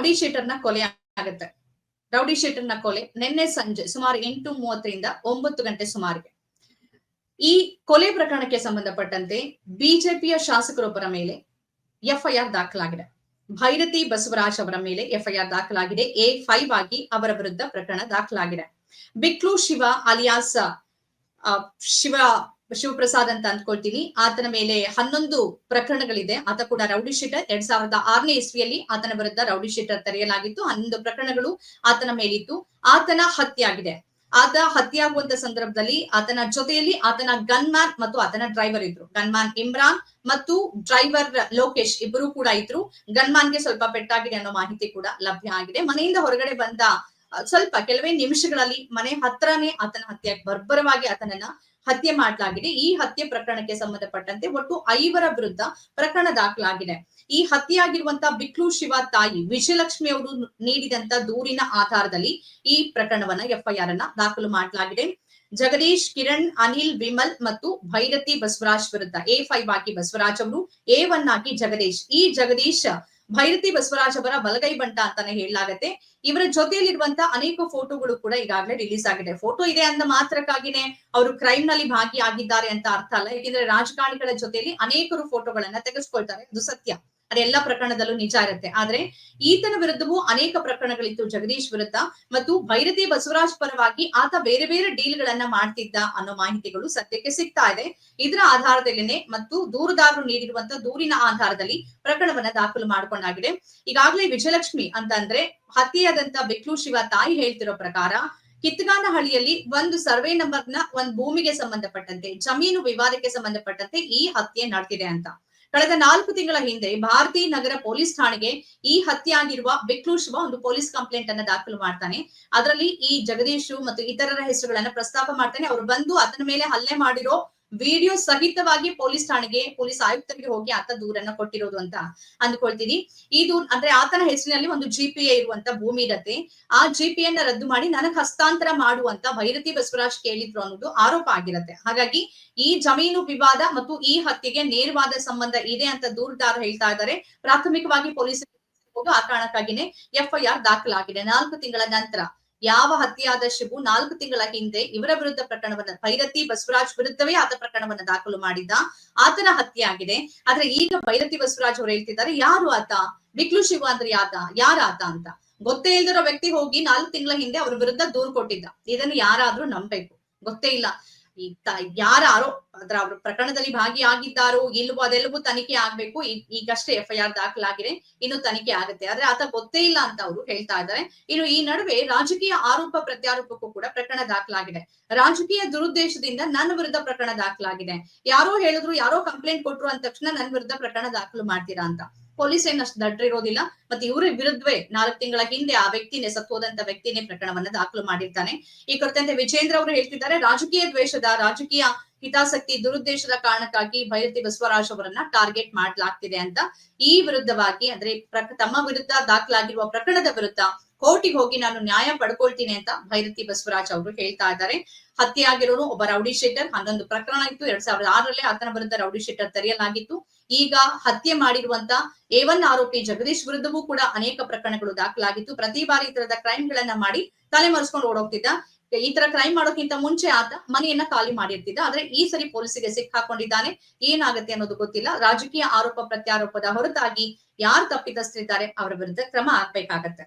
Rowdy ಶೀಟರ್ನ ಕೊಲೆ ಆಗುತ್ತೆ. Rowdy ಶೀಟರ್ನ ಕೊಲೆ ನಿನ್ನೆ ಸಂಜೆ ಸುಮಾರು 8:30ರಿಂದ 9 ಗಂಟೆ ಸುಮಾರಿಗೆ. ಈ ಕೊಲೆ ಪ್ರಕರಣಕ್ಕೆ ಸಂಬಂಧಪಟ್ಟಂತೆ ಬಿಜೆಪಿಯ ಶಾಸಕರೊಬ್ಬರ ಮೇಲೆ ಎಫ್ಐಆರ್ ದಾಖಲಾಗಿದೆ. ಭೈರತಿ ಬಸವರಾಜ್ ಅವರ ಮೇಲೆ ಎಫ್ಐಆರ್ ದಾಖಲಾಗಿದೆ. A5 ಆಗಿ ಅವರ ವಿರುದ್ಧ ಪ್ರಕರಣ ದಾಖಲಾಗಿದೆ. ಬಿಕ್ಲು ಶಿವ ಅಲಿಯಾಸ್ ಶಿವಪ್ರಸಾದ್ ಅಂತ ಅಂದ್ಕೊಳ್ತೀನಿ. ಆತನ ಮೇಲೆ 11 ಪ್ರಕರಣಗಳಿದೆ. ಆತ ಕೂಡ ರೌಡಿ ಶೀಟರ್. 2006ನೇ ಇಸ್ವಿಯಲ್ಲಿ ಆತನ ವಿರುದ್ಧ ರೌಡಿ ಶೀಟರ್ ತೆರೆಯಲಾಗಿತ್ತು. 11 ಪ್ರಕರಣಗಳು ಆತನ ಮೇಲಿತ್ತು. ಆತನ ಹತ್ಯೆ ಆಗಿದೆ. ಆತ ಹತ್ಯೆ ಆಗುವಂತ ಸಂದರ್ಭದಲ್ಲಿ ಆತನ ಜೊತೆಯಲ್ಲಿ ಆತನ ಗನ್ ಮ್ಯಾನ್ ಮತ್ತು ಆತನ ಡ್ರೈವರ್ ಇದ್ರು. ಗನ್ ಮ್ಯಾನ್ ಇಮ್ರಾನ್ ಮತ್ತು ಡ್ರೈವರ್ ಲೋಕೇಶ್ ಇಬ್ಬರು ಕೂಡ ಇದ್ರು. ಗನ್ ಮ್ಯಾನ್ಗೆ ಸ್ವಲ್ಪ ಪೆಟ್ಟಾಗಿದೆ ಅನ್ನೋ ಮಾಹಿತಿ ಕೂಡ ಲಭ್ಯ ಆಗಿದೆ. ಮನೆಯಿಂದ ಹೊರಗಡೆ ಬಂದ ಸ್ವಲ್ಪ ಕೆಲವೇ ನಿಮಿಷಗಳಲ್ಲಿ ಮನೆ ಹತ್ರನೇ ಆತನ ಹತ್ಯೆ ಬರ್ಬರವಾಗಿ ಆತನನ್ನ ಹತ್ಯೆ ಮಾಡಲಾಗಿದೆ. ಈ ಹತ್ಯೆ ಪ್ರಕರಣಕ್ಕೆ ಸಂಬಂಧಪಟ್ಟಂತೆ ಒಟ್ಟು 5 ವಿರುದ್ಧ ಪ್ರಕರಣ ದಾಖಲಾಗಿದೆ. ಈ ಹತ್ಯೆಯಾಗಿರುವಂತಹ ಬಿಕ್ಲು ಶಿವ ತಾಯಿ ವಿಜಯಲಕ್ಷ್ಮಿ ಅವರು ನೀಡಿದಂತ ದೂರಿನ ಆಧಾರದಲ್ಲಿ ಈ ಪ್ರಕರಣವನ್ನ ಎಫ್ಐಆರ್ ಅನ್ನ ದಾಖಲು ಮಾಡಲಾಗಿದೆ. ಜಗದೀಶ್, ಕಿರಣ್, ಅನಿಲ್, ವಿಮಲ್ ಮತ್ತು ಭೈರತಿ ಬಸವರಾಜ್ ವಿರುದ್ಧ A5 ಆಗಿ ಬಸವರಾಜ್ ಅವರು, A1 ಆಗಿ ಜಗದೀಶ್. ಈ ಜಗದೀಶ್ ಭೈರತಿ ಬಸವರಾಜ್ ಅವರ ಬಲಗೈ ಬಂಟ ಅಂತಾನೆ ಹೇಳಲಾಗತ್ತೆ. ಇವರ ಜೊತೆಯಲ್ಲಿರುವಂತಹ ಅನೇಕ ಫೋಟೋಗಳು ಕೂಡ ಈಗಾಗಲೇ ರಿಲೀಸ್ ಆಗಿದೆ. ಫೋಟೋ ಇದೆ ಅಂದ ಮಾತ್ರಕ್ಕಾಗಿನೇ ಅವರು ಕ್ರೈಮ್ ನಲ್ಲಿ ಭಾಗಿಯಾಗಿದ್ದಾರೆ ಅಂತ ಅರ್ಥ ಅಲ್ಲ. ಯಾಕೆಂದ್ರೆ ರಾಜಕಾರಣಿಗಳ ಜೊತೆಯಲ್ಲಿ ಅನೇಕರು ಫೋಟೋಗಳನ್ನ ತೆಗೆಸ್ಕೊಳ್ತಾರೆ, ಅದು ಸತ್ಯ. ಅದೆಲ್ಲ ಪ್ರಕರಣದಲ್ಲೂ ನಿಜ ಇರುತ್ತೆ. ಆದ್ರೆ ಈತನ ವಿರುದ್ಧವೂ ಅನೇಕ ಪ್ರಕರಣಗಳಿತ್ತು ಜಗದೀಶ್ ವಿರುದ್ಧ. ಮತ್ತು ಭೈರತಿ ಬಸವರಾಜ್ ಪರವಾಗಿ ಆತ ಬೇರೆ ಬೇರೆ ಡೀಲ್ ಗಳನ್ನ ಮಾಡ್ತಿದ್ದ ಅನ್ನೋ ಮಾಹಿತಿಗಳು ಸದ್ಯಕ್ಕೆ ಸಿಗ್ತಾ ಇದೆ. ಇದರ ಆಧಾರದಲ್ಲಿನೇ ಮತ್ತು ದೂರುದಾರರು ನೀಡಿರುವಂತಹ ದೂರಿನ ಆಧಾರದಲ್ಲಿ ಪ್ರಕರಣವನ್ನ ದಾಖಲು ಮಾಡಿಕೊಂಡಾಗಿದೆ. ಈಗಾಗಲೇ ವಿಜಯಲಕ್ಷ್ಮಿ ಅಂತ ಅಂದ್ರೆ ಹತ್ಯೆಯಾದಂತ ಬಿಕ್ಲು ಶಿವ ತಾಯಿ ಹೇಳ್ತಿರೋ ಪ್ರಕಾರ ಕಿತ್ತಗಾನಹಳ್ಳಿಯಲ್ಲಿ ಒಂದು ಸರ್ವೆ ನಂಬರ್ನ ಒಂದು ಭೂಮಿಗೆ ಸಂಬಂಧಪಟ್ಟಂತೆ, ಜಮೀನು ವಿವಾದಕ್ಕೆ ಸಂಬಂಧಪಟ್ಟಂತೆ ಈ ಹತ್ಯೆ ನಡೆದಿದೆ ಅಂತ. ಕಳೆದ 4 ತಿಂಗಳ ಹಿಂದೆ ಭಾರತೀ ನಗರ ಪೊಲೀಸ್ ಠಾಣೆಗೆ ಈ ಹತ್ಯೆ ಆಗಿರುವ ಬಿಕ್ಲು ಶಿವ ಒಂದು ಪೊಲೀಸ್ ಕಂಪ್ಲೇಂಟ್ ಅನ್ನ ದಾಖಲು ಮಾಡ್ತಾನೆ. ಅದರಲ್ಲಿ ಈ ಜಗದೀಶ್ ಮತ್ತು ಇತರರ ಹೆಸರುಗಳನ್ನ ಪ್ರಸ್ತಾಪ ಮಾಡ್ತಾನೆ. ಅವರು ಬಂದು ಆತನ ಮೇಲೆ ಹಲ್ಲೆ ಮಾಡಿರೋ ವಿಡಿಯೋ ಸಹಿತವಾಗಿ ಪೊಲೀಸ್ ಠಾಣೆಗೆ, ಪೊಲೀಸ್ ಆಯುಕ್ತರಿಗೆ ಹೋಗಿ ಆತ ದೂರನ್ನ ಕೊಟ್ಟಿರೋದು ಅಂತ ಅಂದ್ಕೊಳ್ತೀನಿ. ಈ ದೂರ್ ಅಂದ್ರೆ ಆತನ ಹೆಸರಿನಲ್ಲಿ ಒಂದು GPA ಇರುವಂತ ಭೂಮಿ ಇರತ್ತೆ. ಆ GPA ನ ರದ್ದು ಮಾಡಿ ನನಗ್ ಹಸ್ತಾಂತರ ಮಾಡುವಂತ ಭೈರತಿ ಬಸವರಾಜ್ ಕೇಳಿದ್ರು ಅನ್ನೋದು ಆರೋಪ ಆಗಿರತ್ತೆ. ಹಾಗಾಗಿ ಈ ಜಮೀನು ವಿವಾದ ಮತ್ತು ಈ ಹತ್ಯೆಗೆ ನೇರವಾದ ಸಂಬಂಧ ಇದೆ ಅಂತ ದೂರುದಾರ ಹೇಳ್ತಾ ಇದ್ದಾರೆ. ಪ್ರಾಥಮಿಕವಾಗಿ ಪೊಲೀಸ್ ಆ ಕಾರಣಕ್ಕಾಗಿನೇ ಎಫ್ಐಆರ್ ದಾಖಲಾಗಿದೆ. 4 ತಿಂಗಳ ನಂತರ ಯಾವ ಹತ್ಯೆಯಾದ ಶಿವು 4 ತಿಂಗಳ ಹಿಂದೆ ಇವರ ವಿರುದ್ಧ ಪ್ರಕರಣವನ್ನ, ಭೈರತಿ ಬಸವರಾಜ್ ವಿರುದ್ಧವೇ ಆತ ಪ್ರಕರಣವನ್ನ ದಾಖಲು ಮಾಡಿದ್ದ. ಆತನ ಹತ್ಯೆ ಆಗಿದೆ. ಆದ್ರೆ ಈಗ ಭೈರತಿ ಬಸವರಾಜ್ ಅವರು ಹೇಳ್ತಿದ್ದಾರೆ, ಯಾರು ಆತ, ಬಿಕ್ಲು ಶಿವ ಅಂದ್ರೆ ಯಾರ ಆತ ಅಂತ ಗೊತ್ತೇ ಇಲ್ದಿರೋ ವ್ಯಕ್ತಿ ಹೋಗಿ 4 ತಿಂಗಳ ಹಿಂದೆ ಅವ್ರ ವಿರುದ್ಧ ದೂರು ಕೊಟ್ಟಿದ್ದ. ಇದನ್ನು ಯಾರಾದ್ರೂ ನಂಬೇಕು? ಗೊತ್ತೇ ಇಲ್ಲ. ಯಾರೋ ಅವ್ರ ಪ್ರಕರಣದಲ್ಲಿ ಭಾಗಿಯಾಗಿದ್ದಾರೋ ಇಲ್ವೋ ಅದೆಲ್ಲವೂ ತನಿಖೆ ಆಗ್ಬೇಕು. ಈಗಷ್ಟೇ ಎಫ್ಐಆರ್ ದಾಖಲಾಗಿದೆ, ಇನ್ನು ತನಿಖೆ ಆಗುತ್ತೆ. ಆದ್ರೆ ಆತ ಗೊತ್ತೇ ಇಲ್ಲ ಅಂತ ಅವರು ಹೇಳ್ತಾ ಇದ್ದಾರೆ. ಇನ್ನು ಈ ನಡುವೆ ರಾಜಕೀಯ ಆರೋಪ ಪ್ರತ್ಯಾರೋಪಕ್ಕೂ ಕೂಡ ಪ್ರಕರಣ ದಾಖಲಾಗಿದೆ. ರಾಜಕೀಯ ದುರುದ್ದೇಶದಿಂದ ನನ್ನ ವಿರುದ್ಧ ಪ್ರಕರಣ ದಾಖಲಾಗಿದೆ. ಯಾರೋ ಹೇಳಿದ್ರು, ಯಾರೋ ಕಂಪ್ಲೇಂಟ್ ಕೊಟ್ರು ಅಂದ ತಕ್ಷಣ ನನ್ನ ವಿರುದ್ಧ ಪ್ರಕರಣ ದಾಖಲು ಮಾಡ್ತೀರಾ ಅಂತ. ಪೊಲೀಸ್ ಏನಷ್ಟು ದಡ್ರಿರೋದಿಲ್ಲ. ಮತ್ತೆ ಇವರ ವಿರುದ್ಧವೇ 4 ತಿಂಗಳ ಹಿಂದೆ ಆ ವ್ಯಕ್ತಿನೇ, ಸತ್ತೋದಂತ ವ್ಯಕ್ತಿನೇ ಪ್ರಕರಣವನ್ನ ದಾಖಲು ಮಾಡಿರ್ತಾನೆ. ಈ ಕುರಿತಂತೆ ವಿಜೇಂದ್ರ ಅವರು ಹೇಳ್ತಿದ್ದಾರೆ, ರಾಜಕೀಯ ದ್ವೇಷದ, ರಾಜಕೀಯ ಹಿತಾಸಕ್ತಿ, ದುರುದ್ದೇಶದ ಕಾರಣಕ್ಕಾಗಿ ಭೈರತಿ ಬಸವರಾಜ್ ಅವರನ್ನ ಟಾರ್ಗೆಟ್ ಮಾಡಲಾಗ್ತಿದೆ ಅಂತ. ಈ ವಿರುದ್ಧವಾಗಿ ಅಂದ್ರೆ ತಮ್ಮ ವಿರುದ್ಧ ದಾಖಲಾಗಿರುವ ಪ್ರಕರಣದ ವಿರುದ್ಧ ಕೋರ್ಟಿಗೆ ಹೋಗಿ ನಾನು ನ್ಯಾಯ ಪಡ್ಕೊಳ್ತೀನಿ ಅಂತ ಭೈರತಿ ಬಸವರಾಜ್ ಅವರು ಹೇಳ್ತಾ ಇದ್ದಾರೆ. ಹತ್ಯೆ ಆಗಿರೋನು ಒಬ್ಬ ರೌಡಿ ಶೀಟರ್. 11 ಪ್ರಕರಣ ಇತ್ತು. 2006ರಲ್ಲಿ ಆತನ ವಿರುದ್ಧ ರೌಡಿ ಶೀಟರ್ ತೆರೆಯಲಾಗಿತ್ತು. ಈಗ ಹತ್ಯೆ ಮಾಡಿರುವಂತ A1 ಆರೋಪಿ ಜಗದೀಶ್ ವಿರುದ್ಧವೂ ಕೂಡ ಅನೇಕ ಪ್ರಕರಣಗಳು ದಾಖಲಾಗಿತ್ತು. ಪ್ರತಿ ಬಾರಿ ಈ ತರದ ಕ್ರೈಮ್ ಗಳನ್ನ ಮಾಡಿ ತಲೆ ಮರೆಸ್ಕೊಂಡು ಓಡೋಗ್ತಿದ್ದ. ಈ ತರ ಕ್ರೈಮ್ ಮಾಡೋಕ್ಕಿಂತ ಮುಂಚೆ ಆತ ಮನೆಯನ್ನ ಖಾಲಿ ಮಾಡಿರ್ತಿದ್ದ. ಆದ್ರೆ ಈ ಸರಿ ಪೊಲೀಸರಿಗೆ ಸಿಕ್ಕಾಕೊಂಡಿದ್ದಾನೆ. ಏನಾಗುತ್ತೆ ಅನ್ನೋದು ಗೊತ್ತಿಲ್ಲ. ರಾಜಕೀಯ ಆರೋಪ ಪ್ರತ್ಯಾರೋಪದ ಹೊರತಾಗಿ ಯಾರು ತಪ್ಪಿತಸ್ಥರಿದ್ದಾರೆ ಅವರ ವಿರುದ್ಧ ಕ್ರಮ ಆಗ್ಬೇಕಾಗತ್ತೆ.